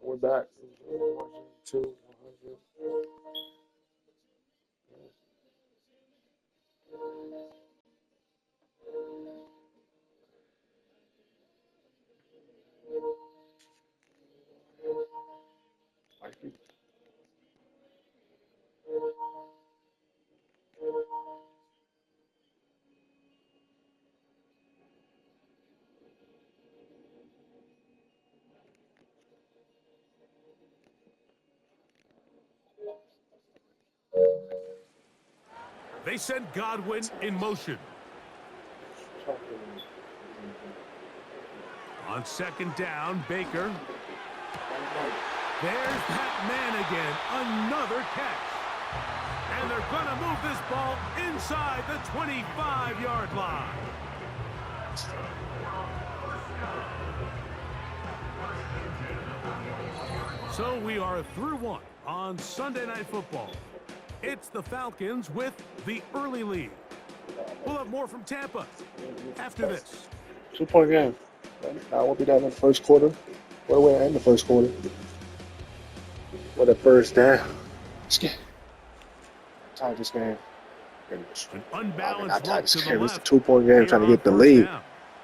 We're back. 2, 100. They send Godwin in motion. On second down, Baker. There's Pat Man again. Another catch. And they're going to move this ball inside the 25-yard line. So we are through one on Sunday Night Football. It's the Falcons with the early lead. We'll have more from Tampa after this. 2-point game. Now we'll be down in the first quarter. What do we end the first quarter? What a first down. Tie this game. An unbalanced tie look this to the game. It's a left. 2-point game trying to get the lead.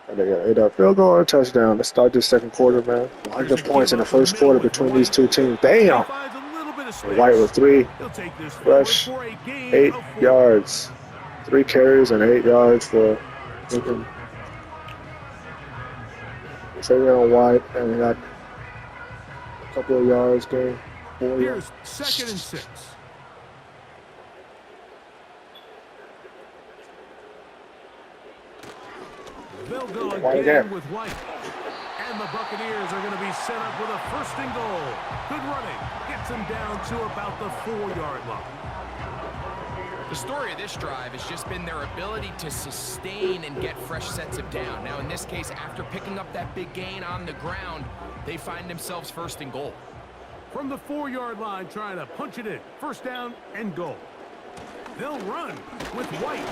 And they got either a field goal or a touchdown. Let's start this second quarter, man. 100 points in the first quarter between these two teams. Damn! White with 3. Rush, 8 yards. 3 carries and 8 yards for Lincoln. Trayvon White, and we got a couple of yards game. 4 yards. Here's 2nd and 6. They'll go again with White. And the Buccaneers are going to be set up with a 1st and goal. Good running. Gets them down to about the 4-yard line. The story of this drive has just been their ability to sustain and get fresh sets of down. Now, in this case, after picking up that big gain on the ground, they find themselves 1st and goal. From the 4-yard line, trying to punch it in. 1st down and goal. They'll run with White.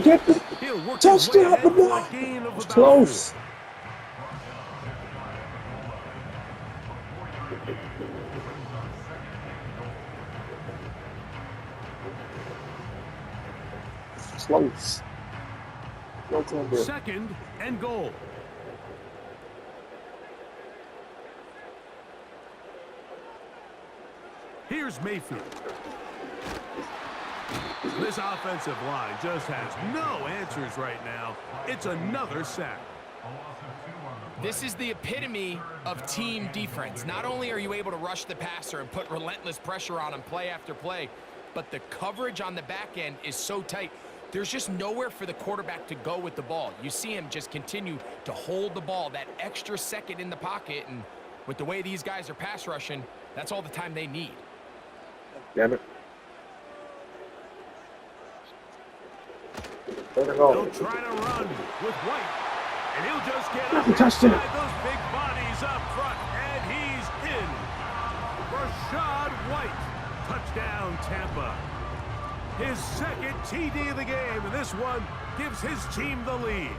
Get the touchdown! It's close. Close. No 2nd and goal. Here's Mayfield. This offensive line just has no answers right now. It's another sack. This is the epitome of team defense. Not only are you able to rush the passer and put relentless pressure on him play after play, but the coverage on the back end is so tight. There's just nowhere for the quarterback to go with the ball. You see him just continue to hold the ball that extra second in the pocket, and with the way these guys are pass rushing, that's all the time they need. Damn it. They'll try to run with White, and he'll just get up inside those big bodies up front, and he's in. Rashad White, touchdown Tampa. His 2nd TD of the game, and this one gives his team the lead.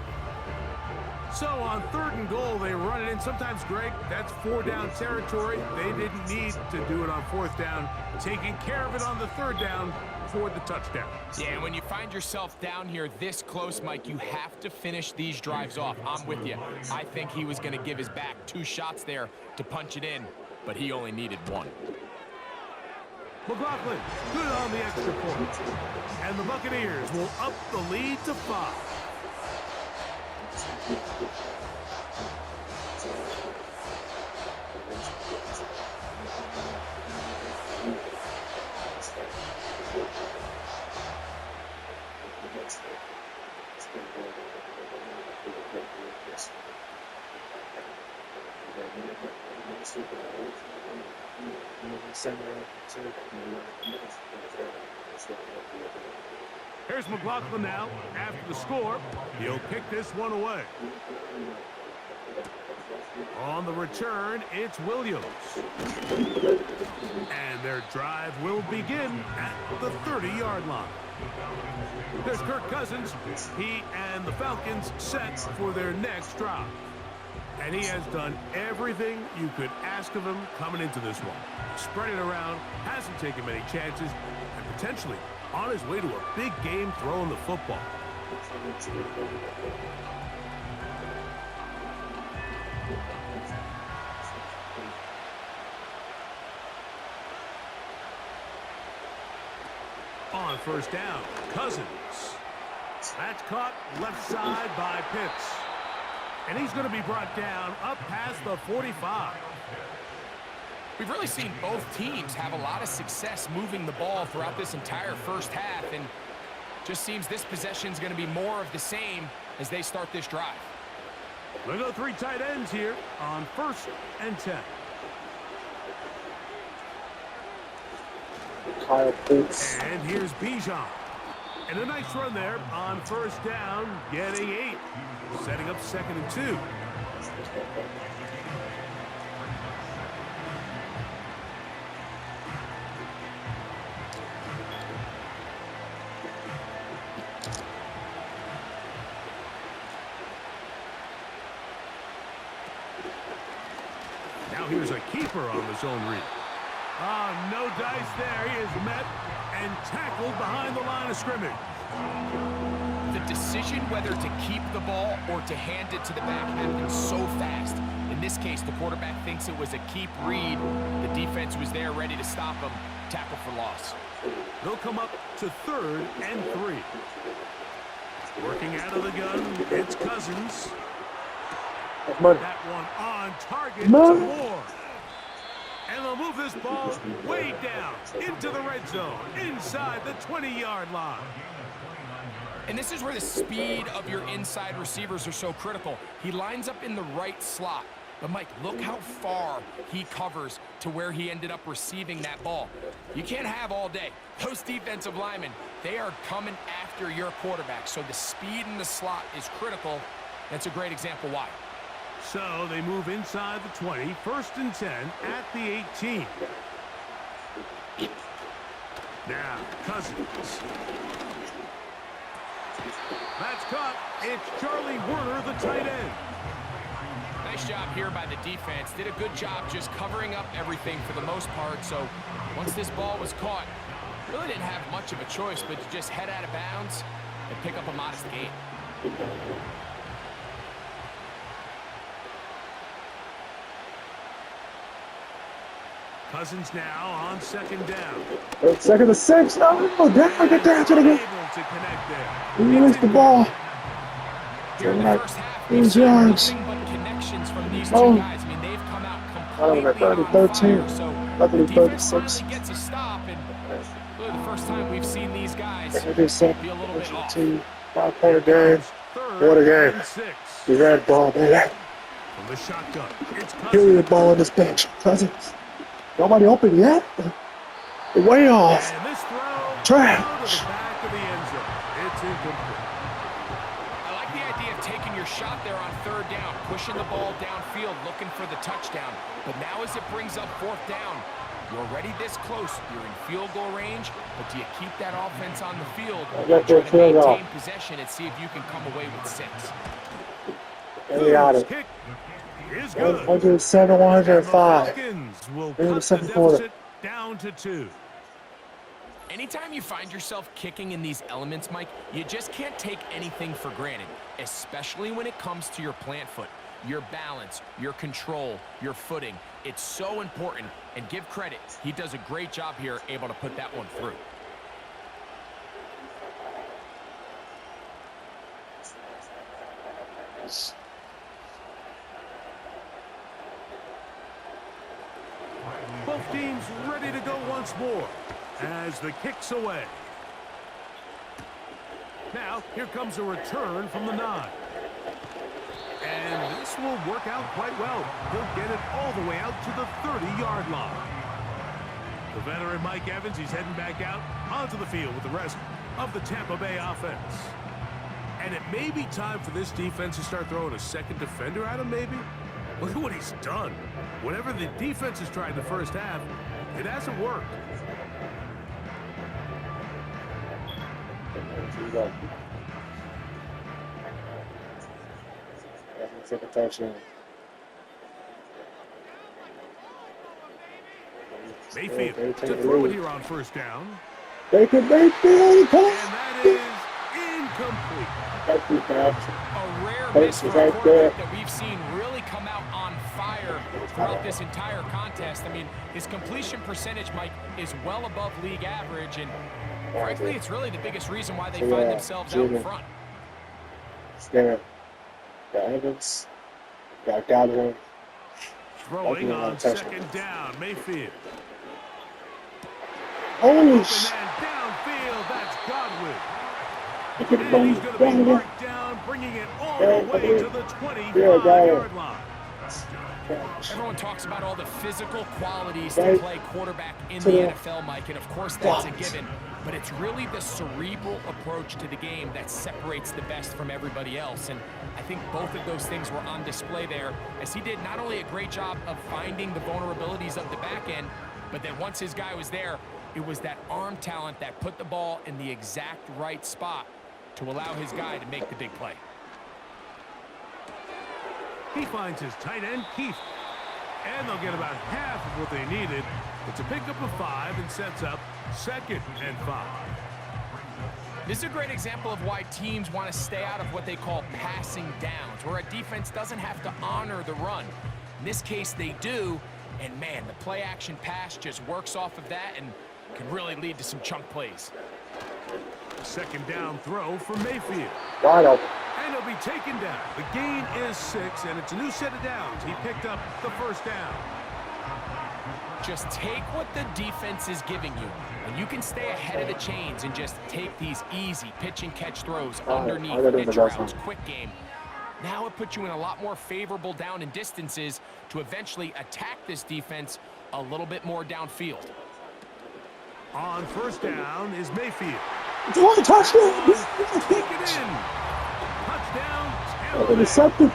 So on 3rd and goal, they run it in. Sometimes, Greg, that's 4-down territory. They didn't need to do it on 4th down. Taking care of it on the 3rd down for the touchdown. Yeah, and when you find yourself down here this close, Mike, you have to finish these drives off. I'm with you. I think he was going to give his back 2 shots there to punch it in, but he only needed 1. McLaughlin, good on the extra point. And the Buccaneers will up the lead to 5. Here's McLaughlin now. After the score, he'll kick this one away. On the return, it's Williams. And their drive will begin at the 30-yard line. There's Kirk Cousins. He and the Falcons set for their next drive. And he has done everything you could ask of him coming into this one. Spread it around, hasn't taken many chances, and potentially on his way to a big game throwing the football. On first down, Cousins. That's caught left side by Pitts. And he's going to be brought down up past the 45. We've really seen both teams have a lot of success moving the ball throughout this entire first half, and just seems this possession is going to be more of the same as they start this drive. We'll go 3 tight ends here on 1st and 10. Kyle Pitts. And here's Bijan. And a nice run there on first down, getting 8. Setting up 2nd and 2. Now here's a keeper on the zone read. Oh, no dice there. He is met and tackled behind the line of scrimmage. The decision whether to keep the ball or to hand it to the back happened so fast. In this case, the quarterback thinks it was a keep read. The defense was there ready to stop him. Tackle for loss. They'll come up to 3rd and 3. Working out of the gun, it's Cousins. That one on target to Moore. And they'll move this ball way down into the red zone, inside the 20-yard line. And this is where the speed of your inside receivers are so critical. He lines up in the right slot. But, Mike, look how far he covers to where he ended up receiving that ball. You can't have all day. Those defensive linemen, they are coming after your quarterback. So the speed in the slot is critical. That's a great example why. So they move inside the 20, 1st and 10 at the 18. Now, Cousins. That's caught. It's Charlie Werner, the tight end. Nice job here by the defense. Did a good job just covering up everything for the most part. So once this ball was caught, really didn't have much of a choice but to just head out of bounds and pick up a modest gain. Cousins now on 2nd down. 2nd and 6. Oh, down. Get down to the game. Able to connect there. He missed the ball. Here in the first half, we've These seen yards. nothing but connections from these two Oh. guys. I mean, they've come out Oh, completely they're on 13. fire. So Luckily, the defense 36. finally gets a stop, and really the first time we've seen these guys It is set. be a little bit off. 5-point game. What a game. 6. The red ball, baby. From the shotgun, it's Give me Cousins. the ball on this bench. Cousins. Nobody open yet. Way off. And this throw Trash. out of the back of the end zone. It's incomplete. I like the idea of taking your shot there on 3rd down, pushing the ball downfield, looking for the touchdown. But now as it brings up 4th down, you're already this close. You're in field goal range, but do you keep that offense on the field got and try their to field maintain goal. possession and see if you can come away with 6? And we got Boone's it. kick is good. 107, 105. Falcons will In the cut second the quarter. deficit down to 2. Anytime you find yourself kicking in these elements, Mike, you just can't take anything for granted, especially when it comes to your plant foot, your balance, your control, your footing. It's so important, and give credit. He does a great job here, able to put that one through. Both teams ready to go once more as the kick's away. Now, here comes a return from the 9. And this will work out quite well. He'll get it all the way out to the 30-yard line. The veteran Mike Evans, he's heading back out onto the field with the rest of the Tampa Bay offense. And it may be time for this defense to start throwing a second defender at him, maybe. Look at what he's done. Whatever the defense has tried in the first half, it hasn't worked. Take a touchdown. Mayfield they to take the throw it lead. here on first down. Baker And that is incomplete. A rare miss for a quarterback that we've seen really come out on fire throughout this entire contest. I mean, his completion percentage, Mike, is well above league average, and frankly, it's really the biggest reason why they find themselves out in front. There. Got Evans. Got Godwin. Throwing on second down, Mayfield. Oh, And downfield, that's Godwin. And he's going to be marked down, bringing it all the way to the 25-yard line. Everyone talks about all the physical qualities to play quarterback in the NFL, Mike, and of course that's a given. But it's really the cerebral approach to the game that separates the best from everybody else. And I think both of those things were on display there, as he did not only a great job of finding the vulnerabilities of the back end, but then once his guy was there, it was that arm talent that put the ball in the exact right spot to allow his guy to make the big play. He finds his tight end, Keith. And they'll get about half of what they needed. It's a pickup of 5 and sets up 2nd and 5. This is a great example of why teams want to stay out of what they call passing downs, where a defense doesn't have to honor the run. In this case, they do. And man, the play action pass just works off of that and can really lead to some chunk plays. Second down throw for Mayfield. wide open. And he'll be taken down. The gain is 6, and it's a new set of downs. He picked up the first down. Just take what the defense is giving you, and you can stay ahead of the chains and just take these easy pitch and catch throws underneath pitch routes, quick game. Now it puts you in a lot more favorable down and distances to eventually attack this defense a little bit more downfield. On first down is Mayfield. One touchdown. Take it in. Touchdown, Tampa Bay. Intercepted.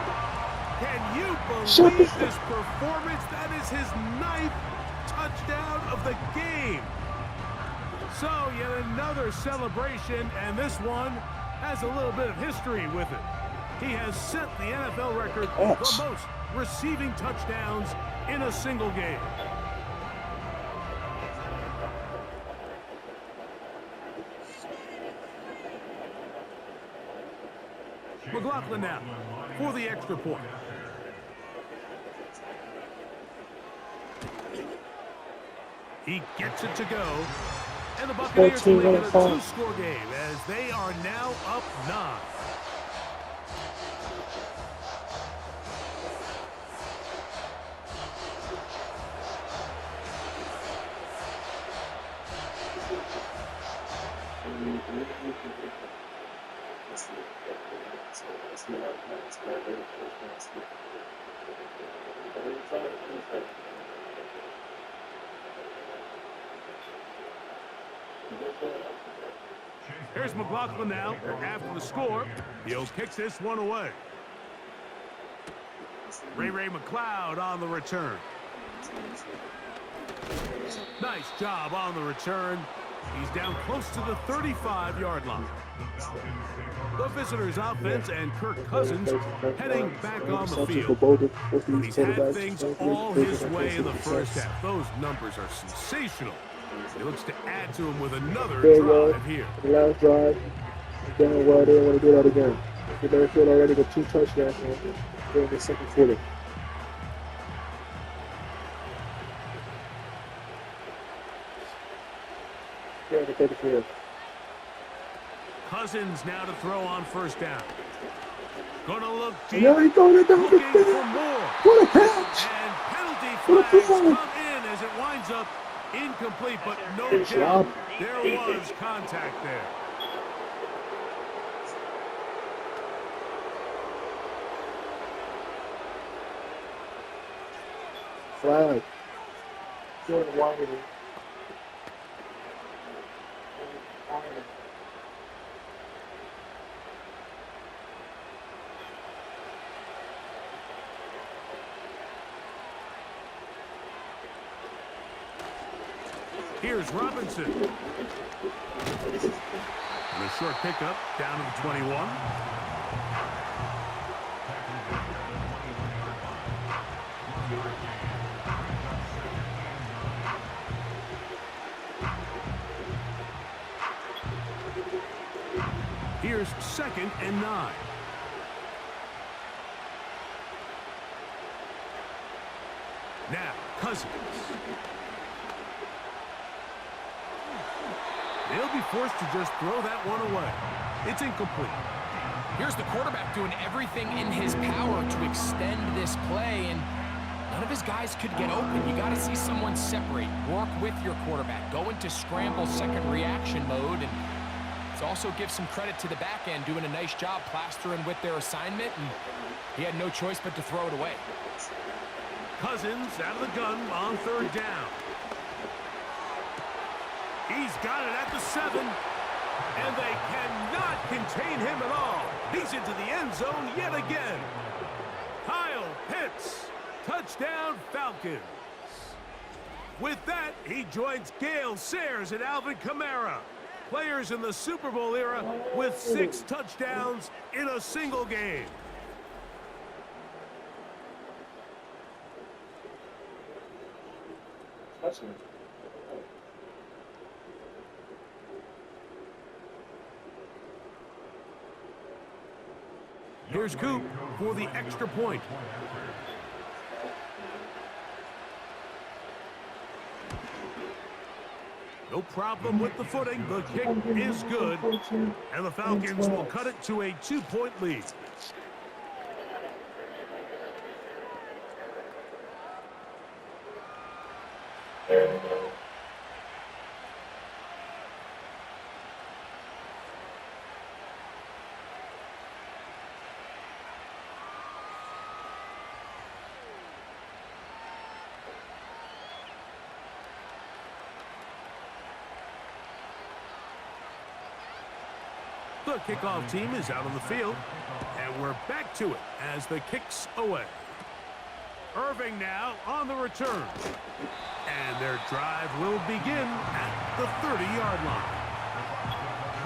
Can you believe this performance? That is his 9th touchdown of the game. So yet another celebration, and this one has a little bit of history with it. He has set the NFL record for most receiving touchdowns in a single game. McLaughlin now for the extra point. He gets it to go. And the Buccaneers will make it a 2-score game as they are now up 9. Here's McLaughlin now after the score. He'll kick this one away. Ray McLeod on the return. Nice job on the return. He's down close to the 35-yard line. The visitors' offense and Kirk Cousins heading back on the field. He's had things all his way in the first half. Those numbers are sensational. He looks to add to him with another drive here. The last drive. Doing well. They don't want to do that again. The Mayfield already got 2 touchdowns in the second quarter. Yeah, they take the field. Cousins now to throw on first down. Gonna look deep. Yeah, he's going down the Looking field. for more. What a catch! And penalty flags come in as it winds up incomplete, but no doubt there was contact there. Flag. Jordan White. Here's Robinson. And a short pickup down to the 21. Here's 2nd and 9. Now, Cousins. They'll be forced to just throw that one away. It's incomplete. Here's the quarterback doing everything in his power to extend this play, and none of his guys could get open. You got to see someone separate, work with your quarterback, go into scramble second reaction mode, and let's also give some credit to the back end doing a nice job plastering with their assignment, and he had no choice but to throw it away. Cousins out of the gun on 3rd down. He's got it at the 7, and they cannot contain him at all. He's into the end zone yet again. Kyle Pitts, touchdown Falcons. With that, he joins Gale Sayers and Alvin Kamara, players in the Super Bowl era with 6 touchdowns in a single game. Here's Coop for the extra point. No problem with the footing. The kick is good. And the Falcons will cut it to a 2-point lead. The kickoff team is out on the field, and we're back to it as the kick's away. Irving now on the return, and their drive will begin at the 30-yard line.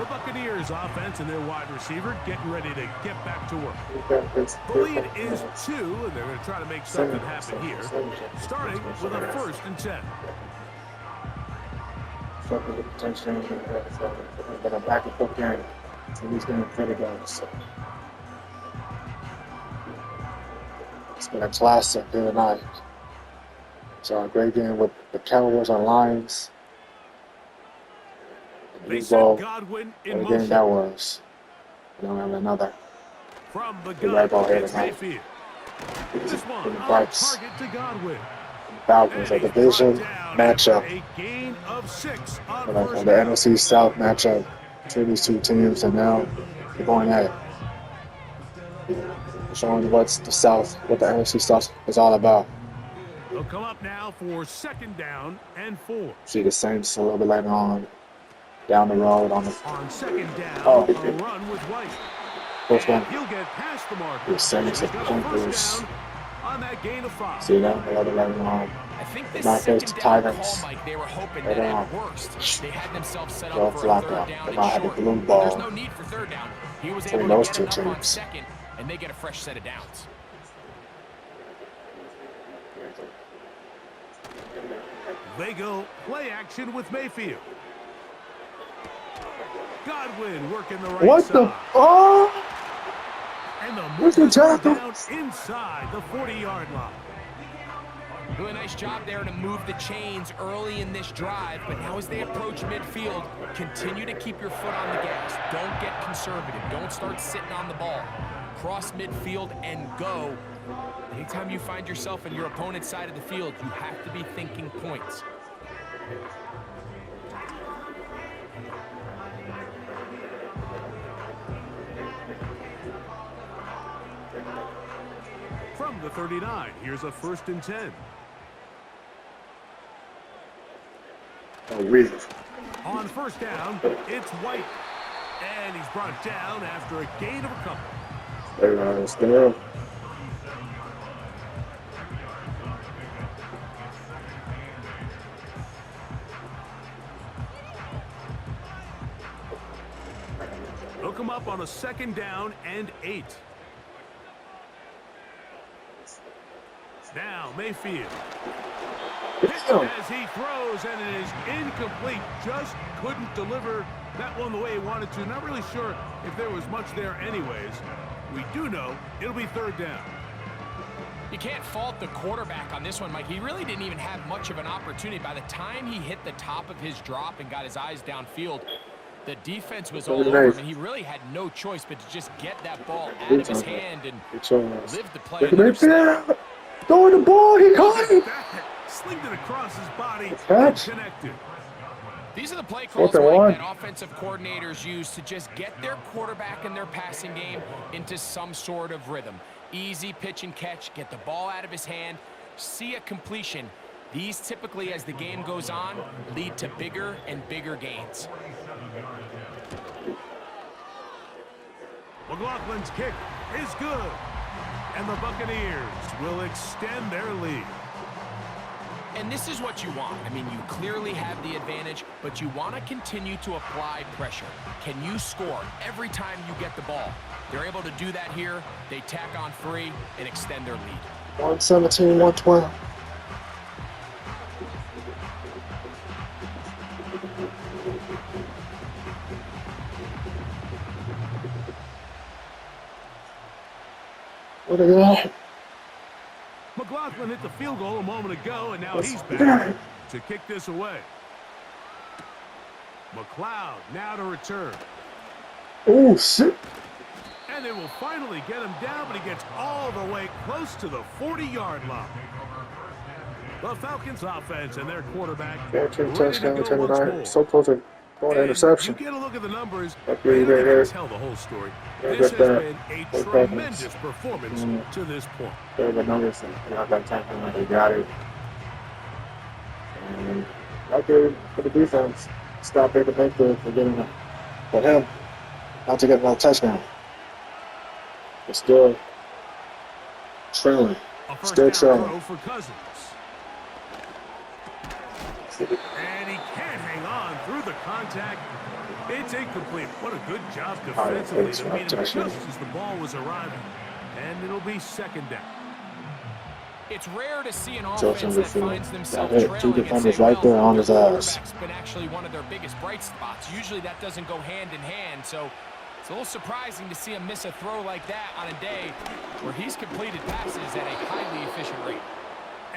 The Buccaneers offense and their wide receiver getting ready to get back to work. The lead is 2, and they're going to try to make something happen here, starting with a 1st and 10. But a back and forth game. So he's going to pretty good. So it's been a classic the other night. So a great game with the Cowboys on Lions. They sent Godwin in motion. Game that was. We don't have another. From the right ball here gun, tonight. Mayfield. This one on Bites. target to Godwin. Falcons, a division matchup. A gain of 6 on The first down. NFC South matchup between these two teams, and now they're going at it. Showing what's the South, what the NFC South is all about. They'll come up now for 2nd down and 4. See the Saints a little bit later on, down the road on the On 2nd down, Oh. a run with White. first one. He'll get past the marker. The Saints He's have got a first jumpers. down on that gain of 5. See that? A little bit later on. I think this Not second against the down Titans. call, Mike, they were hoping Right that at on. worst they had themselves set Joe up for a Flacco. 3rd down They and might have a short. blue There's ball no need for 3rd down. He was between able to those get two enough on teams. 2nd, and they get a fresh set of downs. They go play action with Mayfield. Godwin working the right What side. the? Oh! And the Where's move the down tackle? inside the 40-yard line. Really nice job there to move the chains early in this drive, but now as they approach midfield, continue to keep your foot on the gas. Don't get conservative. Don't start sitting on the ball. Cross midfield and go. Anytime you find yourself in your opponent's side of the field, you have to be thinking points. From the 39, here's a 1st and 10. Oh, really? On 1st down, it's White. And he's brought down after a gain of a couple. Still. They'll come up on a 2nd down and 8. Now Mayfield. Damn. As he throws, and it is incomplete. Just couldn't deliver that one the way he wanted to. Not really sure if there was much there anyways. We do know it'll be third down. You can't fault the quarterback on this one, Mike. He really didn't even have much of an opportunity. By the time he hit the top of his drop and got his eyes downfield, the defense was all over him, and he really had no choice but to just get that ball out of his hand and live the play. Throwing the ball, he caught it. Slinged it across his body Catch. connected. These are the play calls, Mike, that offensive coordinators use to just get their quarterback and their passing game into some sort of rhythm. Easy pitch and catch, get the ball out of his hand, see a completion. These typically, as the game goes on, lead to bigger and bigger gains. McLaughlin's kick is good, and the Buccaneers will extend their lead. And this is what you want. I mean, you clearly have the advantage, but you want to continue to apply pressure. Can you score every time you get the ball? They're able to do that here. They tack on 3 and extend their lead. 117, 112. What a guy. McLaughlin hit the field goal a moment ago, and now he's back to kick this away. McLeod now to return. Oh, shit. And they will finally get him down, but he gets all the way close to the 40-yard line. The Falcons offense and their quarterback. 14 touchdown, 10-9. So close to throwing an interception. You get a look at the numbers, Up you here. can tell the whole story. Yeah, This has that. been a tremendous performance to this point. There the numbers, and I got time when they got it. And right there for the defense, stop Baker Mayfield for getting it. For him, not to get another touchdown. It's still trailing. A Still first down trailing. throw for Cousins. And he can't hang on through the contact. It's incomplete. What a good job defensively to meet him just as the ball was arriving. And it'll be second down. It's rare to see an offense that finds themselves trailing. Two defenders right there on his ass. Quarterback's been actually one of their biggest bright spots. Usually that doesn't go hand in hand, so it's a little surprising to see him miss a throw like that on a day where he's completed passes at a highly efficient rate.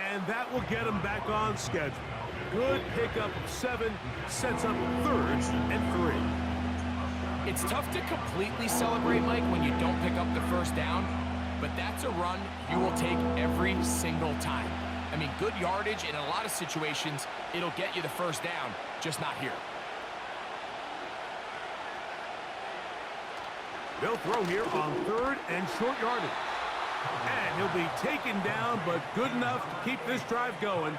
And that will get him back on schedule. Good pickup of 7, sets up 3rd and 3. It's tough to completely celebrate, Mike, when you don't pick up the first down, but that's a run you will take every single time. I mean, good yardage in a lot of situations, it'll get you the first down, just not here. They'll throw here on 3rd and short yardage. And he'll be taken down, but good enough to keep this drive going.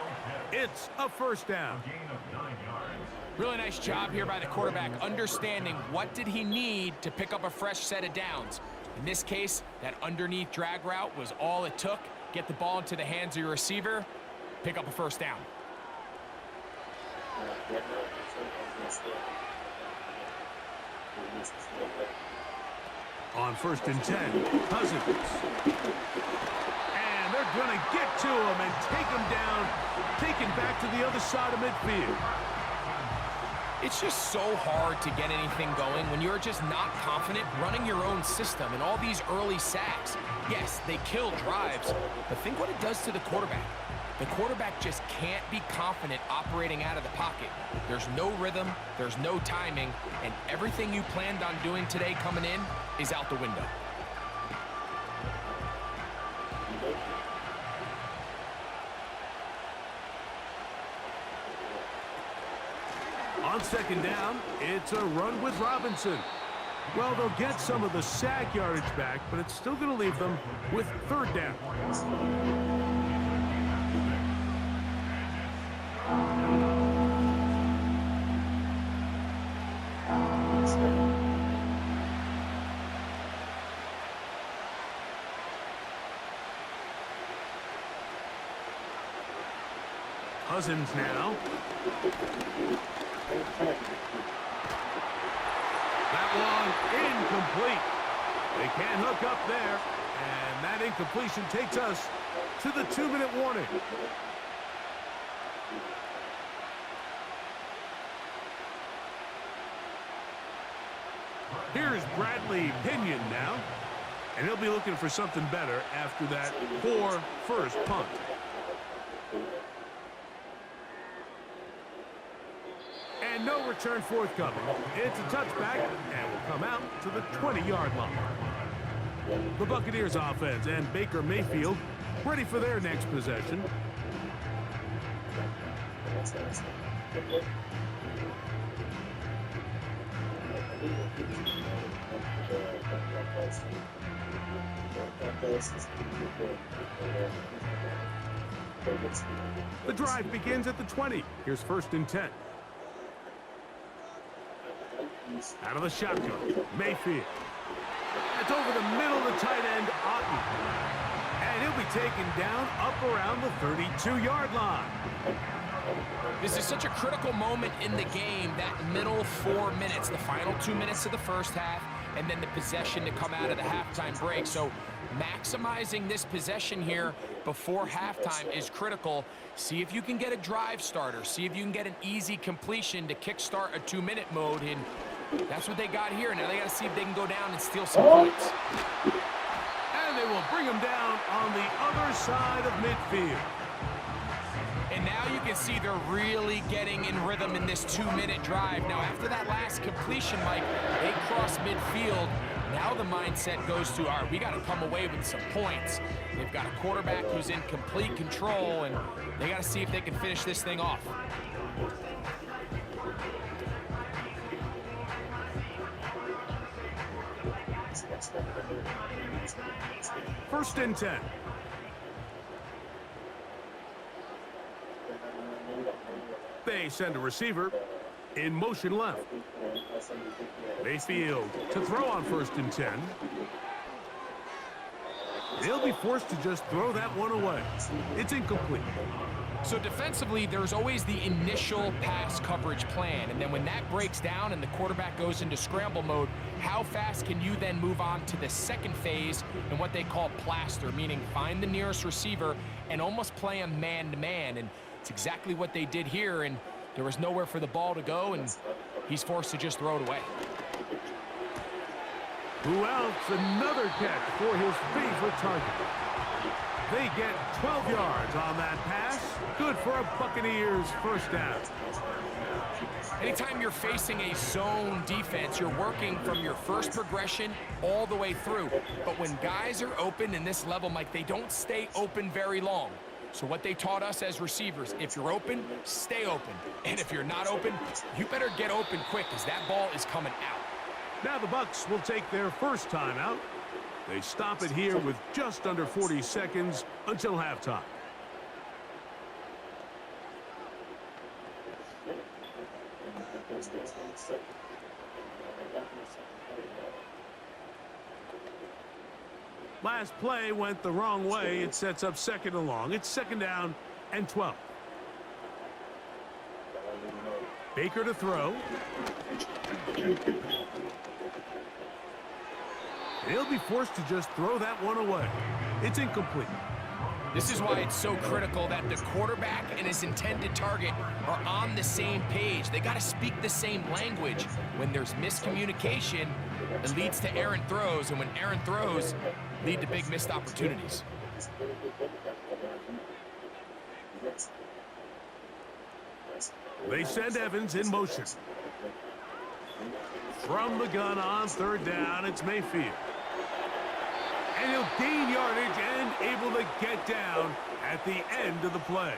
It's a first down. Really nice job here by the quarterback, understanding what did he need to pick up a fresh set of downs. In this case, that underneath drag route was all it took. Get the ball into the hands of your receiver, pick up a first down. On 1st and 10, Cousins. And they're going to get to him and take him down, taken back to the other side of midfield. It's just so hard to get anything going when you're just not confident running your own system, and all these early sacks. Yes, they kill drives, but think what it does to the quarterback. The quarterback just can't be confident operating out of the pocket. There's no rhythm, there's no timing, and everything you planned on doing today coming in is out the window. On 2nd down, it's a run with Robinson. Well, they'll get some of the sack yardage back, but it's still going to leave them with 3rd down. Cousins now. That one incomplete. They can't hook up there, and that incompletion takes us to the 2-minute warning. Here's Bradley Pinion now. And he'll be looking for something better after that poor first punt. And no return forthcoming. It's a touchback and will come out to the 20-yard line. The Buccaneers offense and Baker Mayfield ready for their next possession. The drive begins at the 20. Here's 1st and 10. Out of the shotgun, Mayfield. That's over the middle of the tight end, Otten. And he'll be taken down up around the 32-yard line. This is such a critical moment in the game, that middle 4 minutes, the final 2 minutes of the first half, and then the possession to come out of the halftime break. So maximizing this possession here before halftime is critical. See if you can get a drive starter. See if you can get an easy completion to kickstart a 2-minute mode. And that's what they got here. Now they got to see if they can go down and steal some points. And they will bring him down on the other side of midfield. And now you can see they're really getting in rhythm in this 2-minute drive. Now, after that last completion, Mike, they cross midfield. Now the mindset goes to, all right, we got to come away with some points. They've got a quarterback who's in complete control, and they got to see if they can finish this thing off. First and 10. They send a receiver in motion left. Mayfield to throw on 1st and 10. They'll be forced to just throw that one away. It's incomplete. So defensively, there's always the initial pass coverage plan. And then when that breaks down and the quarterback goes into scramble mode, how fast can you then move on to the second phase and what they call plaster, meaning find the nearest receiver and almost play him man-to-man. And it's exactly what they did here, and there was nowhere for the ball to go, and he's forced to just throw it away. Who else? Another catch for his favorite target. They get 12 yards on that pass. Good for a Buccaneers first down. Anytime you're facing a zone defense, you're working from your first progression all the way through. But when guys are open in this level, Mike, they don't stay open very long. So what they taught us as receivers, if you're open, stay open. And if you're not open, you better get open quick because that ball is coming out. Now the Bucs will take their first timeout. They stop it here with just under 40 seconds until halftime. Last play went the wrong way. It sets up 2nd and long. It's 2nd down and 12. Baker to throw. He'll be forced to just throw that one away. It's incomplete. This is why it's so critical that the quarterback and his intended target are on the same page. They got to speak the same language. When there's miscommunication, it leads to errant throws, and when errant throws lead to big missed opportunities. They send Evans in motion. From the gun on 3rd down, it's Mayfield. And he'll gain yardage and able to get down at the end of the play.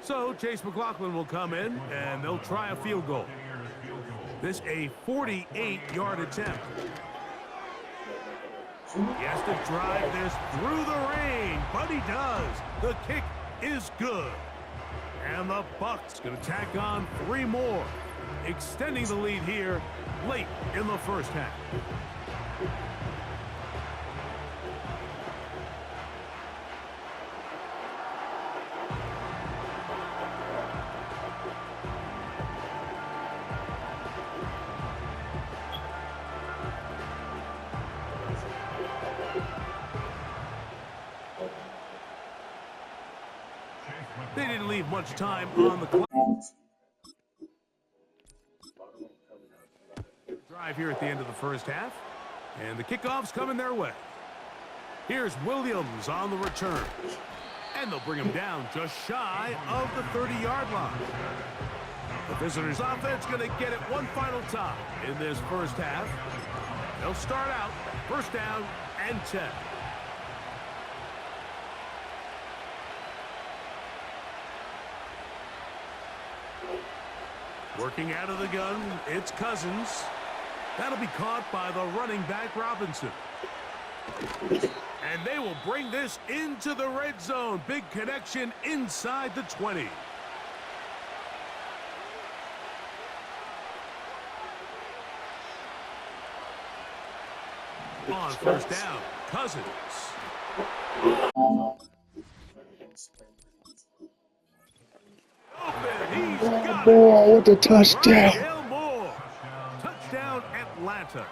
So Chase McLaughlin will come in, and they'll try a field goal. This a 48-yard attempt. He has to drive this through the rain, but he does. The kick is good. And the Bucs going to tack on 3 more, extending the lead here late in the first half. They didn't leave much time on the clock. Drive here at the end of the first half, and the kickoff's coming their way. Here's Williams on the return, and they'll bring him down just shy of the 30-yard line. The visitors' offense going to get it one final time in this first half. They'll start out first down and 10. Working out of the gun, it's Cousins. That'll be caught by the running back, Robinson. And they will bring this into the red zone. Big connection inside the 20. On first down, Cousins. Open, he's got it. Boy, what a touchdown. Touchdown, Atlanta.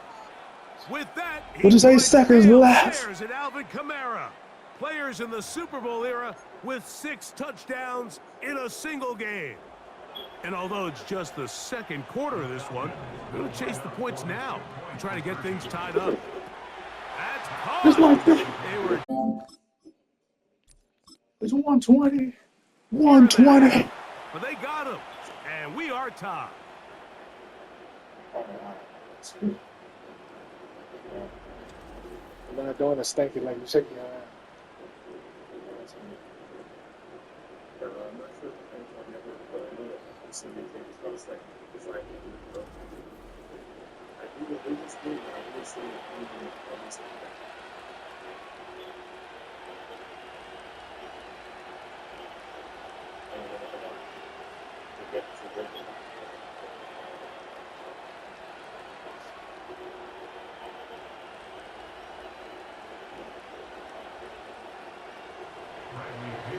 With that, With just 8 seconds left. Players in Alvin Kamara. Players in the Super Bowl era with 6 touchdowns in a single game. And although it's just the second quarter of this one, they're going to chase the points now and try to get things tied up. That's caught. Just like that. They were. It's 120. 120. But they got him. And we are tied. I'm not doing a stinky like you shaking your hand.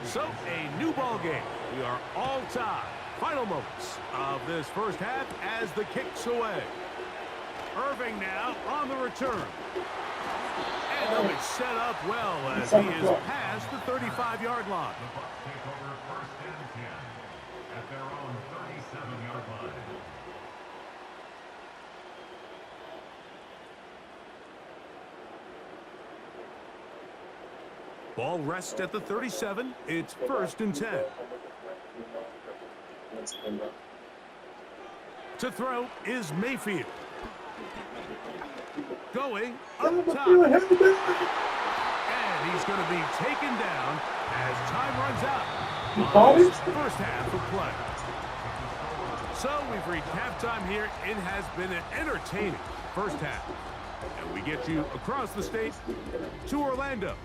So, a new ball game. We are all tied. Final moments of this first half as the kick's away. Irving now on the return. And they'll be set up well as he is past the 35-yard line. At their own 37-yard line. Ball rests at the 37. It's first and 10. To throw is Mayfield. Going up top. And he's going to be taken down as time runs out on this first half of play. So we've reached halftime here. It has been an entertaining first half. And we get you across the state to Orlando.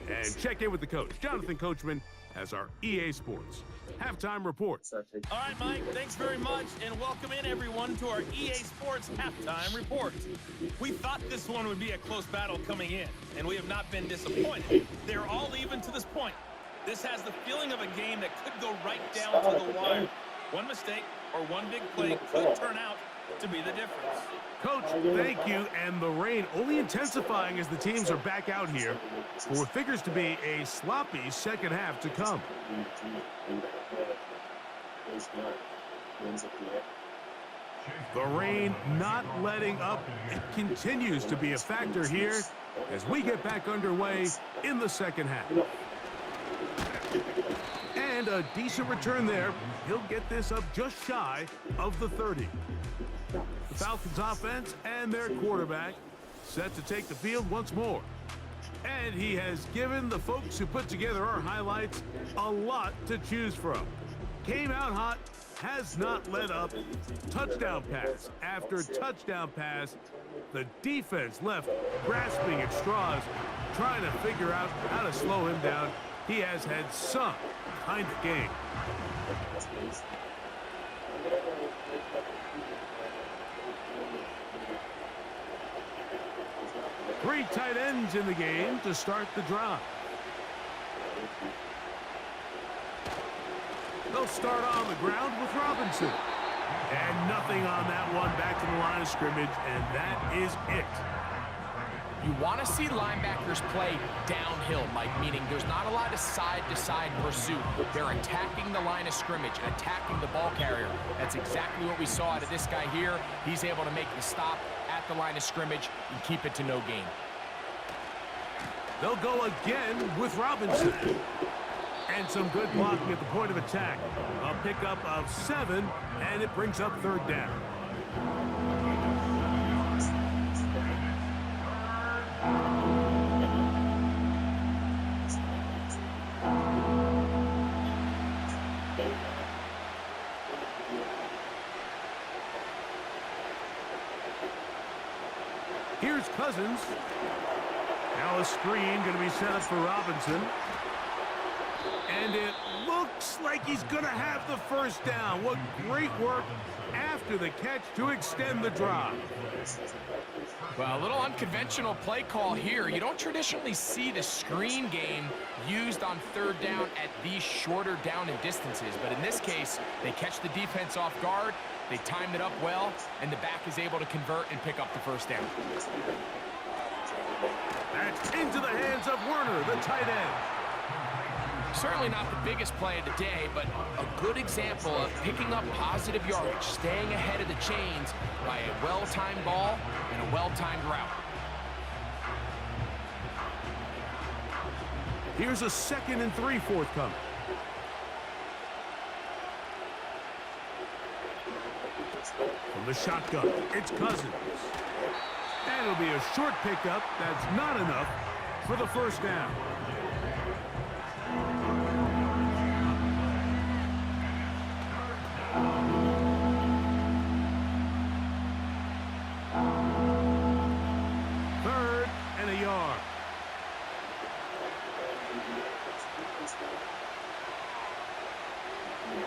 And check in with the coach. Jonathan Coachman has our EA Sports halftime report. All right, Mike, thanks very much, and welcome in, everyone, to our EA Sports halftime report. We thought this one would be a close battle coming in, and we have not been disappointed. They're all even to this point. This has the feeling of a game that could go right down to the wire. One mistake or one big play could turn out to be the difference. Coach, thank you. And the rain only intensifying as the teams are back out here for what figures to be a sloppy second half to come. The rain not letting up. It continues to be a factor here as we get back underway in the second half. And a decent return there. He'll get this up just shy of the 30. The Falcons offense and their quarterback set to take the field once more. And he has given the folks who put together our highlights a lot to choose from. Came out hot, has not let up. Touchdown pass after touchdown pass. The defense left grasping at straws, trying to figure out how to slow him down. He has had some kind of game. Three tight ends in the game to start the drive. They'll start on the ground with Robinson. And nothing on that one, back to the line of scrimmage, and that is it. You want to see linebackers play downhill, Mike, meaning there's not a lot of side-to-side pursuit. They're attacking the line of scrimmage, attacking the ball carrier. That's exactly what we saw out of this guy here. He's able to make the stop at the line of scrimmage and keep it to no gain. They'll go again with Robinson. And some good blocking at the point of attack. A pickup of 7, and it brings up 3rd down. Here's Cousins. Now a screen going to be set up for Robinson. And it looks like he's going to have the 1st down. What great work after the catch to extend the drive. Well, a little unconventional play call here. You don't traditionally see the screen game used on 3rd down at these shorter down and distances. But in this case, they catch the defense off guard. They timed it up well, and the back is able to convert and pick up the 1st down. That's into the hands of Werner, the tight end. Certainly not the biggest play of the day, but a good example of picking up positive yardage, staying ahead of the chains by a well-timed ball and a well-timed route. Here's a 2nd and 3 forthcoming. From the shotgun, it's Cousins. And it'll be a short pickup. That's not enough for the 1st down.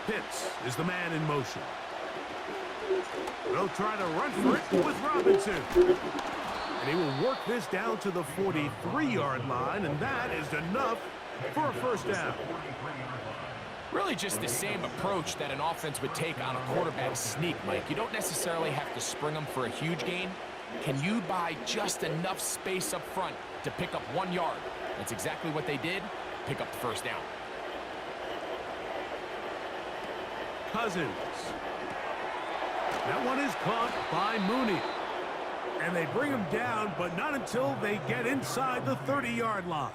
Pitts is the man in motion. They'll try to run for it with Robinson. And he will work this down to the 43-yard line, and that is enough for a 1st down. Really just the same approach that an offense would take on a quarterback sneak, Mike. You don't necessarily have to spring them for a huge gain. Can you buy just enough space up front to pick up 1 yard? That's exactly what they did. Pick up the 1st down. Cousins. That one is caught by Mooney. And they bring him down, but not until they get inside the 30-yard line.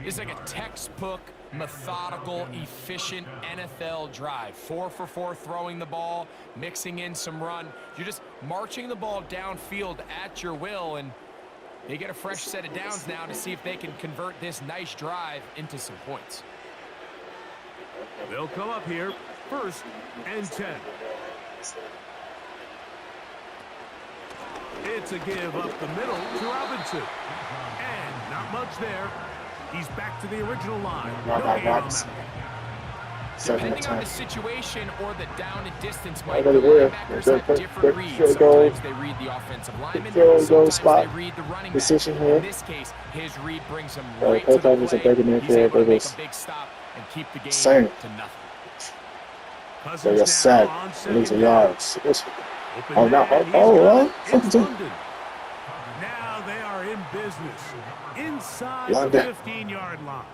It's like a textbook, methodical, efficient NFL drive. 4 for 4 throwing the ball, mixing in some run. You're just marching the ball downfield at your will, and they get a fresh set of downs now to see if they can convert this nice drive into some points. They'll come up here, 1st and 10. It's a give up the middle to Robinson. And not much there. He's back to the original line. No gain on that. Depending on the situation or the down and distance, Mike, the linebackers have different reads. Sometimes they read the offensive lineman, sometimes they read the running back. In this case, his read brings him right to the play. He's able to make a big stop and keep the game to nothing. They're set. Losing yards. Oh, no. Now they are in business. Inside the 15-yard line.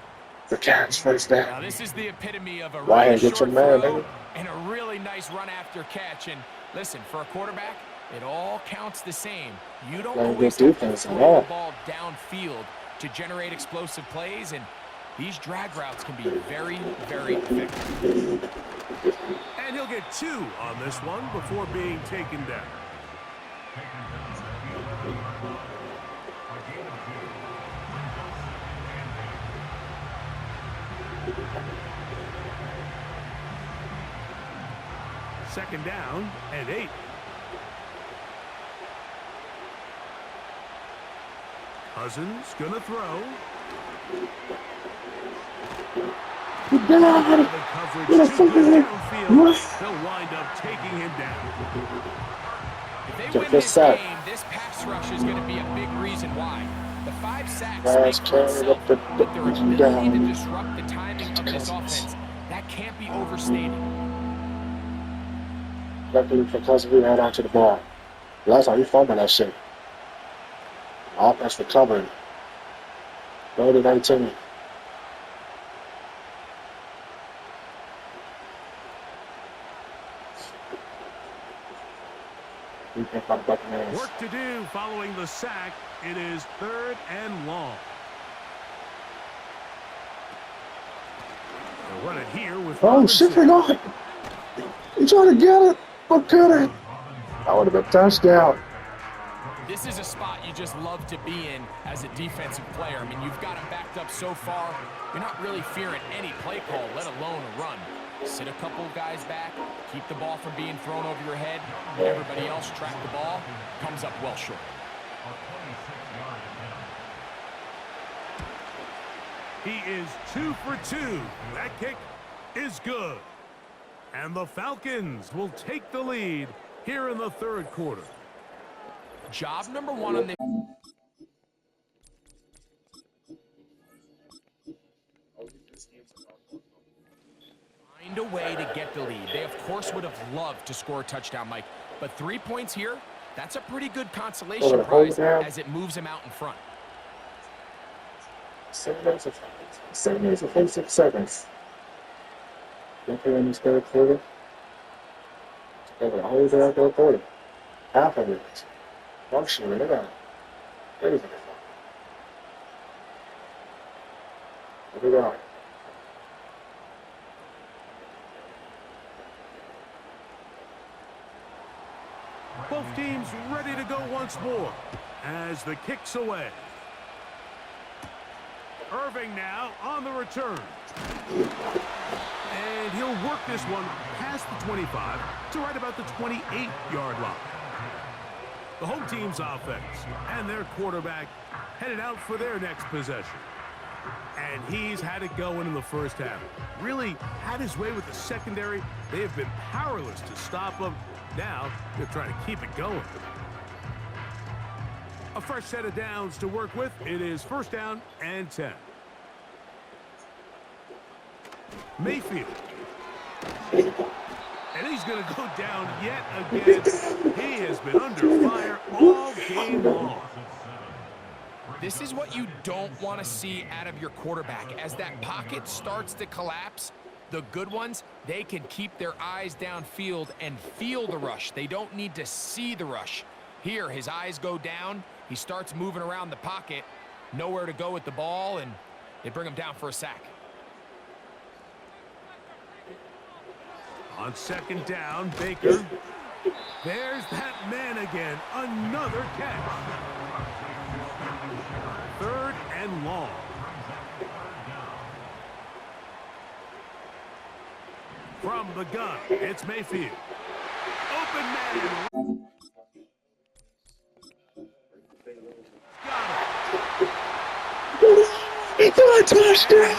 The catch 1st down. Now this is the epitome of a Ryan, really get short your man, throw nigga. and a really nice run after catch. And listen, for a quarterback, it all counts the same. You don't always have to throw the ball downfield to generate explosive plays, and these drag routes can be very, very effective. And he'll get 2 on this one before being taken down. Second down and 8. Cousins gonna throw. The coverage too good downfield. They'll wind up taking him down. If they win this game, this pass rush is going to be a big reason why. The 5 sacks speak for itself, but their ability to disrupt the timing of this offense, that can't be overstated. Luckily for Cousins, we ran out to the ball. Last time we fumbled that shit. Offense recovering. 30-19. Work to do following the sack. It is 3rd and long. They'll run it here with shit, they got it. He's trying to get it. Look at it. That would have been a touchdown. This is a spot you just love to be in as a defensive player. I mean, you've got him backed up so far, you're not really fearing any play call, let alone a run. Sit a couple of guys back, keep the ball from being thrown over your head. Everybody else track the ball, comes up well short. He is 2 for 2. That kick is good. And the Falcons will take the lead here in the 3rd quarter. Job number 1 on the... Find a way to get the lead. They, of course, would have loved to score a touchdown, Mike. But 3 points here, that's a pretty good consolation prize as it moves him out in front. 7 minutes and 46 seconds. Don't put any third quarter. Over the whole third quarter. Half of it. Functionally, look at it. Crazy. Look at that. Both teams ready to go once more as the kick's away. Irving now on the return. And he'll work this one past the 25 to right about the 28-yard line. The home team's offense and their quarterback headed out for their next possession. And he's had it going in the first half. Really had his way with the secondary. They have been powerless to stop him. Now they're trying to keep it going. A fresh set of downs to work with. It is 1st down and 10. Mayfield. And he's going to go down yet again. He has been under fire all game long. This is what you don't want to see out of your quarterback. As that pocket starts to collapse, the good ones, they can keep their eyes downfield and feel the rush. They don't need to see the rush. Here, his eyes go down. He starts moving around the pocket. Nowhere to go with the ball, and they bring him down for a sack. On 2nd down, Baker. There's that man again. Another catch. 3rd and long. From the gun, it's Mayfield. Open man. Got it. He threw a touchdown.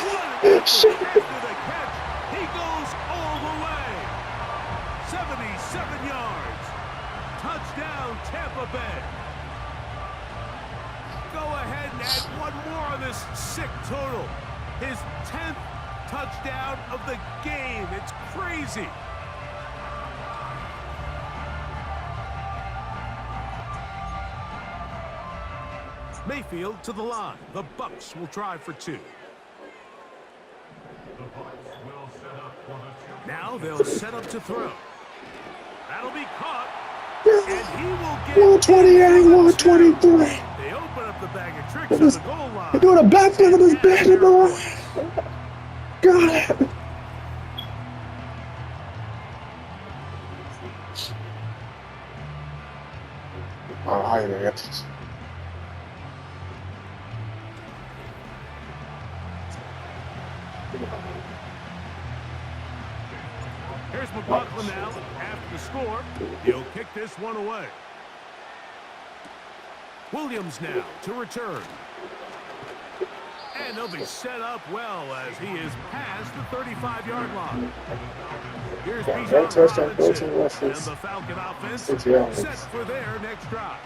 After the catch, he goes all the way. 77 yards. Touchdown, Tampa Bay. Go ahead and add one more on this sick total. His 10th touchdown of the game. It's crazy. Mayfield to the line. The Bucs will try for 2. Now they'll set up to throw. That'll be caught. And he will get 128, 123. They open up the bag of tricks at the goal line. He's doing a backflip with his band in the line. Got it. Oh, I didn't get this. Here's McLaughlin now. After the score, he'll kick this one away. Williams now to return. And they'll be set up well as he is past the 35-yard line. Here's Bijan Robinson and the Falcon offense set for their next drive.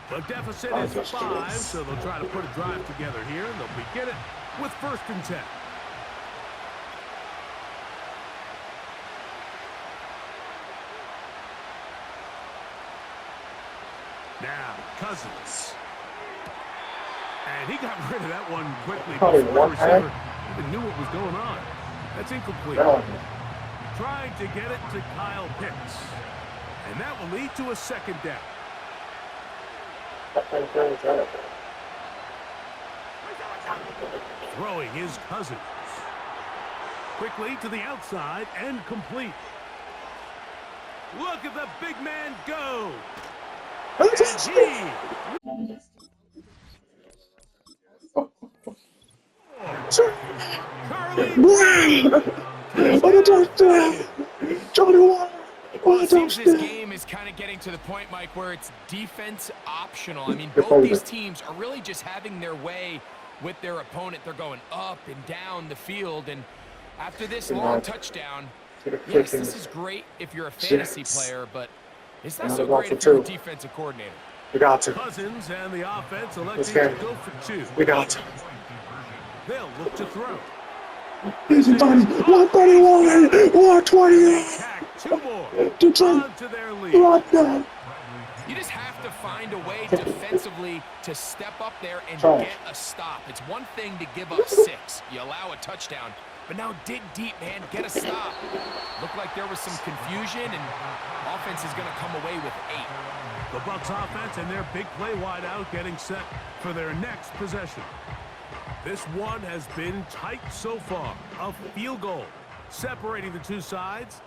The deficit is 5, so they'll try to put a drive together here, and they'll begin it with 1st and 10. Now, Cousins. And he got rid of that one quickly Probably before the one hand. receiver even knew what was going on. That's incomplete. No. Trying to get it to Kyle Pitts. And that will lead to a second down. Throwing his Cousins. Quickly to the outside and complete. Look at the big man go. And he... Well, it seems this game is kind of getting to the point, Mike, where it's defense optional. I mean, both these teams are really just having their way with their opponent. They're going up and down the field, and after this long touchdown, yes, this is great if you're a fantasy player, but it's not so great if you're a defensive coordinator. We got to. Cousins and the offense electing to go for two. We got to. They'll look to throw. Easy money. 131. 120. Two more. Detroit. On to their lead. Right now. You just have to find a way defensively to step up there and get a stop. It's one thing to give up 6. You allow a touchdown. But now dig deep, man. Get a stop. Looked like there was some confusion, and offense is going to come away with 8. The Bucs offense and their big play wide out getting set for their next possession. This one has been tight so far. A field goal separating the two sides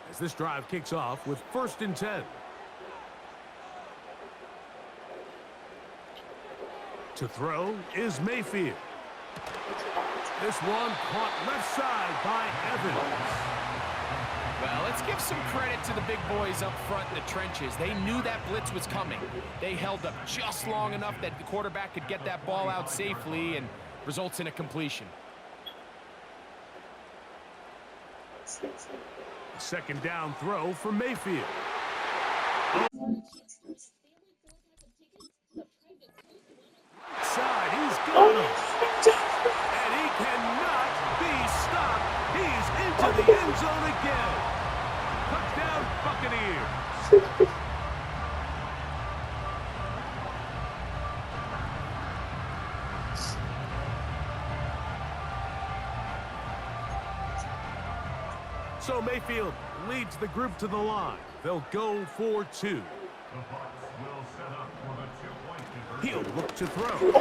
as this drive kicks off with 1st and 10. To throw is Mayfield. This one caught left side by Evans. Well, let's give some credit to the big boys up front in the trenches. They knew that blitz was coming. They held up just long enough that the quarterback could get that ball out safely and results in a completion. Second down throw for Mayfield. Side, he's gone. And he cannot be stopped. He's into the end zone again. Touchdown, Buccaneers. So Mayfield leads the group to the line. They'll go for 2. The Bucs will set up for the 2-point conversion. He'll look to throw.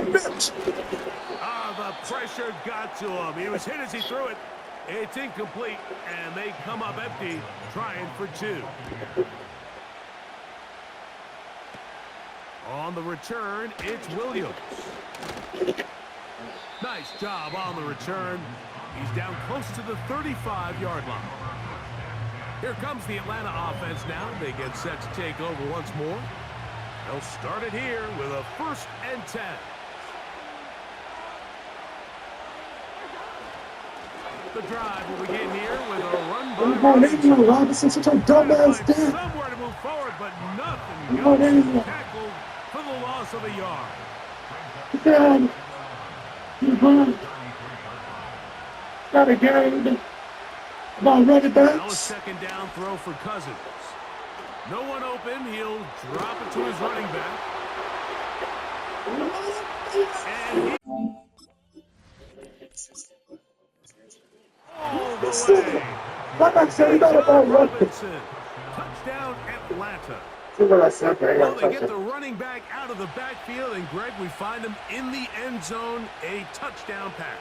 The pressure got to him. He was hit as he threw it. It's incomplete, and they come up empty, trying for 2. On the return, it's Williams. Nice job on the return. He's down close to the 35-yard line. Here comes the Atlanta offense now. They get set to take over once more. They'll start it here with a 1st and 10. The drive will begin here with a run by Robinson. Such a dumbass damn. Somewhere to move forward, but nothing goes. Tackled for the loss of a yard. Not again. About running Now a backs. second down throw for Cousins. No one open. He'll drop it to his running back. And he... all the way. Like I said, he got about running. Robinson. Touchdown, Atlanta. See what I said, man. Well, they get the running back out of the backfield, and Greg, we find him in the end zone, a touchdown pass.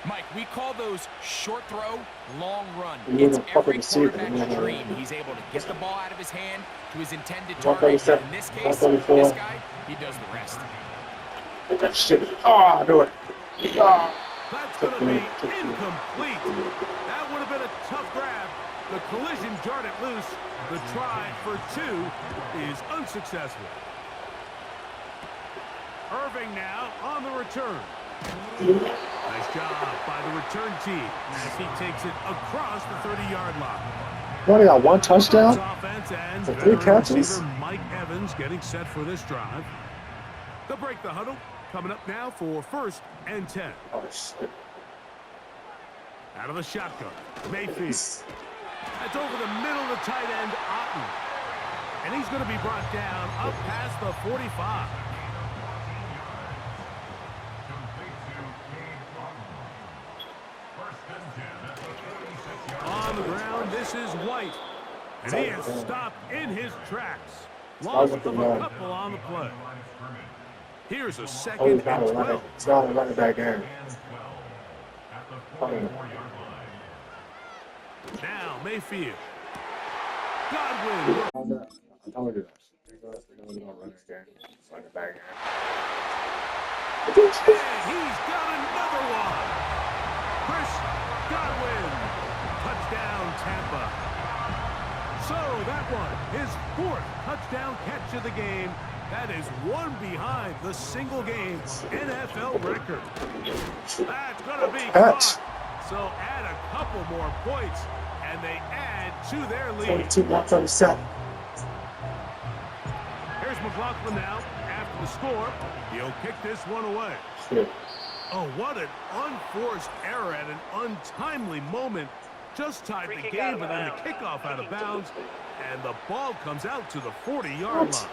Mike, we call those short throw, long run. You It's need a every fucking receiver, quarterback's man. dream. He's able to get the ball out of his hand to his intended target. 137, In this case, 134. this guy, he does the rest. Shit. Oh, I knew it. Oh. That's going to be incomplete. That would have been a tough grab. The collision jarred it loose. The try for 2 is unsuccessful. Irving now on the return. Nice job by the return team as he takes it across the 30-yard line. What, he got 1 touchdown? Offense and For 3 veteran catches? receiver Mike Evans getting set for this drive. They'll break the huddle. Coming up now for 1st and 10. Oh, shit. Out of the shotgun, Mayfield. That's over the middle of the tight end, Otten. And he's going to be brought down up past the 45. On the ground, this is White. And he is stopped in his tracks. Loss of a couple on the play. Here's a second and 12. It's not a running back game. Now Mayfield. Godwin. I told you this. They're going to run this game. It's like a bad game. And he's got another one. Chris Godwin. Touchdown, Tampa. So that one, his 4th touchdown catch of the game. That is one behind the single game NFL record. That's going to be caught. So add a couple more points, and they add to their lead. 42-137. Here's McLaughlin now. After the score, he'll kick this one away. Shit. Oh, what an unforced error at an untimely moment. Just tied the game, but then the kickoff out of bounds, and the ball comes out to the 40-yard line.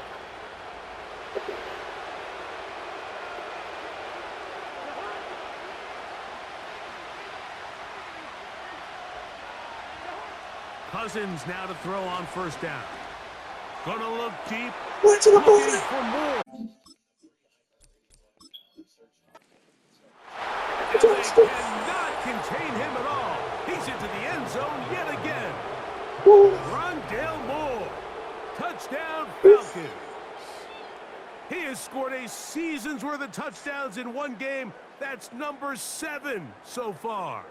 Cousins now to throw on first down. Gonna look deep. Looking for more. And they cannot contain him at all. He's into the end zone yet again. Rondale Moore. Touchdown Falcons. He has scored a season's worth of touchdowns in one game. That's number 7 so far.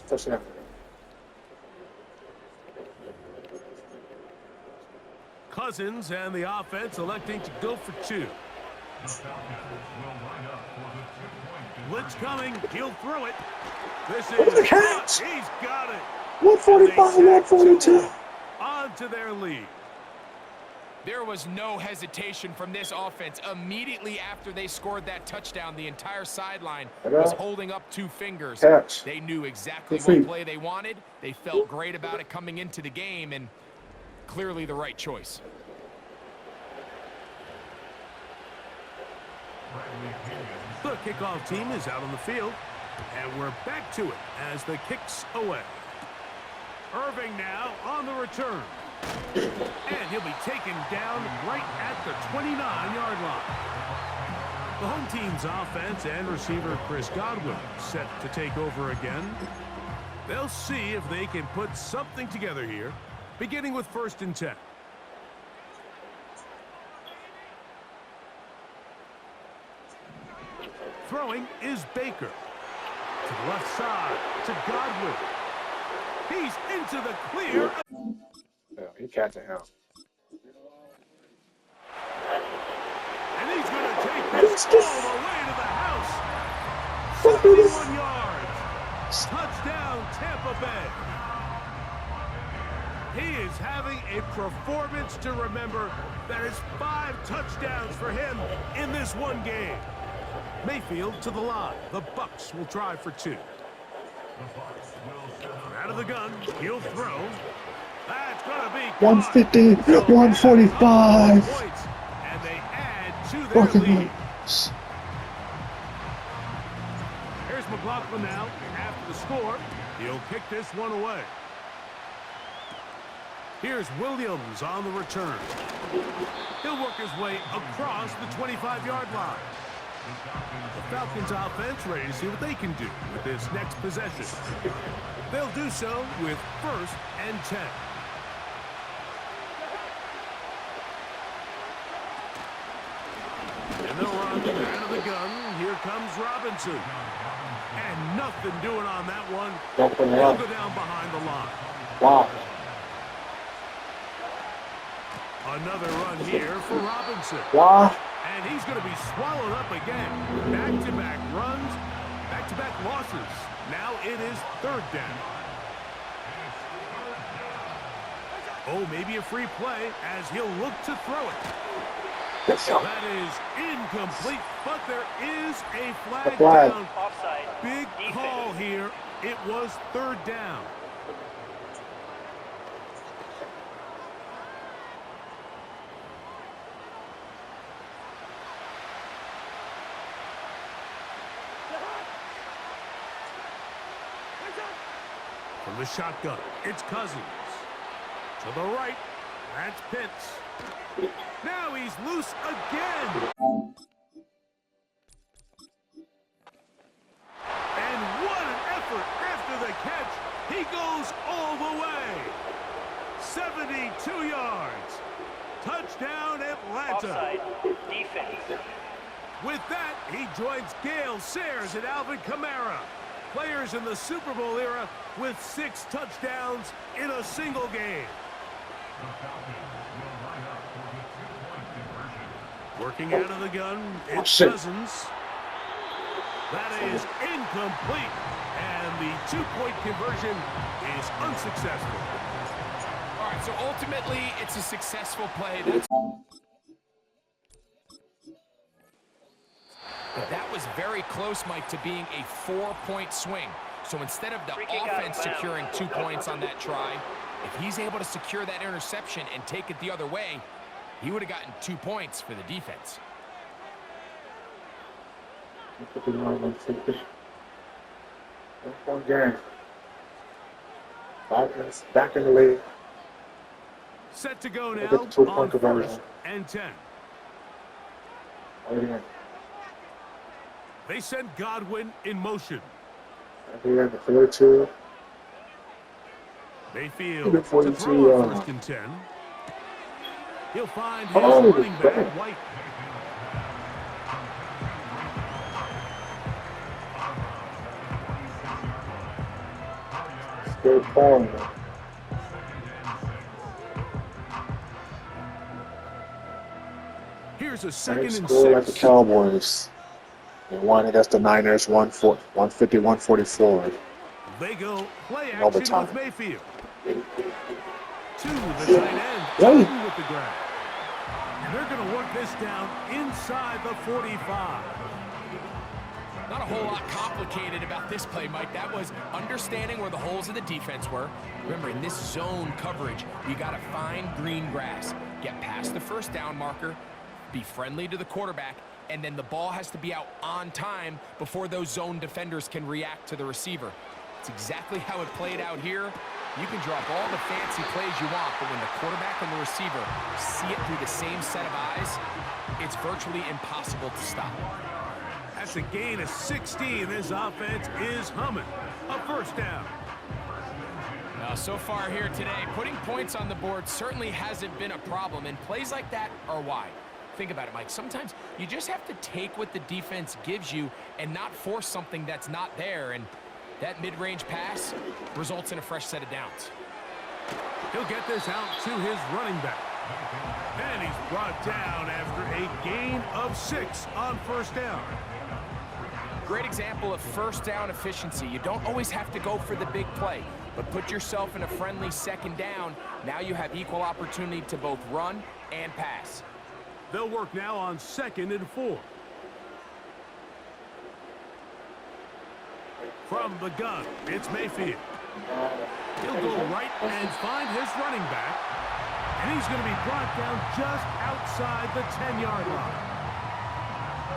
Touchdown. Cousins and the offense electing to go for 2. Blitz coming. He'll throw it. This is the catch. He's got it. 145, 142. On to their lead. There was no hesitation from this offense. Immediately after they scored that touchdown, the entire sideline was holding up 2 fingers. Catch. They knew exactly what play they wanted. They felt great about it coming into the game, and clearly the right choice. The kickoff team is out on the field, and we're back to it as the kick's away. Irving now on the return. And he'll be taken down right at the 29-yard line. The home team's offense and receiver Chris Godwin set to take over again. They'll see if they can put something together here, beginning with 1st and 10. Throwing is Baker. To the left side, to Godwin. He's into the clear. Yeah, he catching him. And he's going to take this all the way to the house. 71 yards. Touchdown, Tampa Bay. He is having a performance to remember. That is 5 touchdowns for him in this one game. Mayfield to the line. The Bucs will try for 2. Out of the gun, he'll throw. That's going to be 150, 145. And they add to their lead. Here's McLaughlin now. After the score, he'll kick this one away. Here's Williams on the return. He'll work his way across the 25-yard line. The Falcons offense ready to see what they can do with this next possession. They'll do so with 1st and 10. And they'll run out of the gun. Here comes Robinson. And nothing doing on that one. They'll go down behind the line. Wow. Another run here for Robinson. Wow. And he's going to be swallowed up again. Back-to-back runs, back-to-back losses. Now it is 3rd down. Oh, maybe a free play as he'll look to throw it. That is incomplete, but there is a flag down. Offside. Big call here. It was 3rd down. From the shotgun, it's Cousins. To the right, that's Pitts. Now he's loose again. And what an effort after the catch. He goes all the way. 72 yards. Touchdown, Atlanta. Offside, defense. With that, he joins Gale Sayers and Alvin Kamara, players in the Super Bowl era with 6 touchdowns in a single game. The Falcons will line up for the 2-point conversion. Working out of the gun, it's shit. Cousins. That is incomplete, and the 2-point conversion is unsuccessful. All right, so ultimately, it's a successful play. But that was very close, Mike, to being a 4-point swing. So instead of the Free kick out of offense bounds. securing 2 points on that try, if he's able to secure that interception and take it the other way, he would have gotten 2 points for the defense. One game. Back in the league. Set to go Get now the 2-point on conversion. 1st and 10. Again, They send Godwin in motion. the 32. Mayfield Even to 42, throw on 1st and 10. He'll find his Oh, running back, damn. White. Good form. Here's a Same 2nd and score like the 6. Cowboys. They won against the Niners 150-144. They go play action Overtime. with Mayfield. To the tight end, Whoa. Jordan with the grab. And they're going to work this down inside the 45. Not a whole lot complicated about this play, Mike. That was understanding where the holes of the defense were. Remember, in this zone coverage, you got to find green grass, get past the 1st down marker, be friendly to the quarterback, and then the ball has to be out on time before those zone defenders can react to the receiver. It's exactly how it played out here. You can drop all the fancy plays you want, but when the quarterback and the receiver see it through the same set of eyes, it's virtually impossible to stop. That's a gain of 16. This offense is humming. A 1st down. Now, so far here today, putting points on the board certainly hasn't been a problem, and plays like that are why. Think about it, Mike. Sometimes you just have to take what the defense gives you and not force something that's not there, and that mid-range pass results in a fresh set of downs. He'll get this out to his running back. And he's brought down after a gain of 6 on 1st down. Great example of 1st down efficiency. You don't always have to go for the big play, but put yourself in a friendly 2nd down. Now you have equal opportunity to both run and pass. They'll work now on 2nd and 4. From the gun, it's Mayfield. He'll go right and find his running back. And he's going to be brought down just outside the 10-yard line.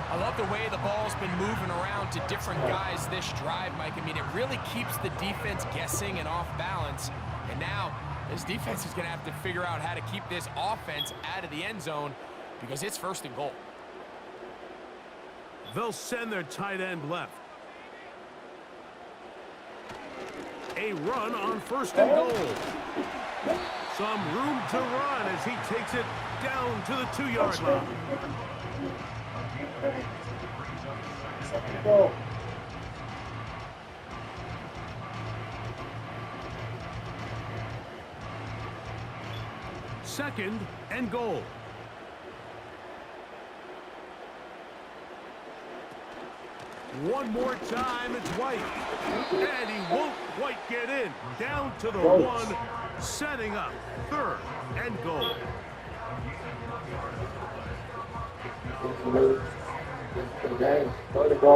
I love the way the ball's been moving around to different guys this drive, Mike. I mean, it really keeps the defense guessing and off balance. And now, this defense is going to have to figure out how to keep this offense out of the end zone because it's 1st and goal. They'll send their tight end left. A run on 1st and goal. Some room to run as he takes it down to the 2-yard line. Second and goal. One more time, it's White. And he won't quite get in. Down to the 1, setting up 3rd and goal.